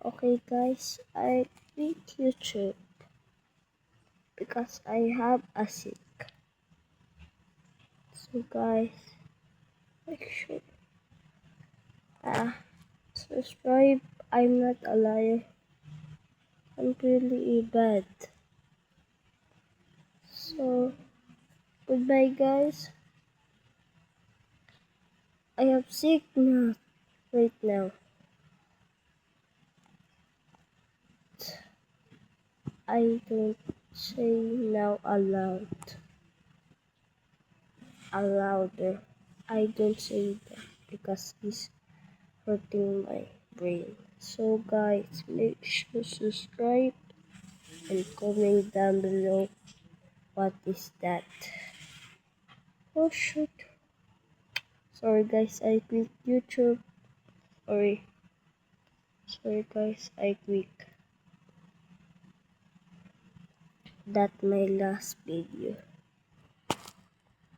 Okay guys, I quit YouTube because I have a sick. So guys, make sure subscribe. I'm not a liar. I'm really bad. So goodbye guys. I have sick now right now. I don't say now louder. I don't say that because it's hurting my brain. So guys, make sure subscribe and comment down below what is that. Oh shoot. Sorry guys, I quit YouTube. Sorry. Sorry guys, I quit. That my last video.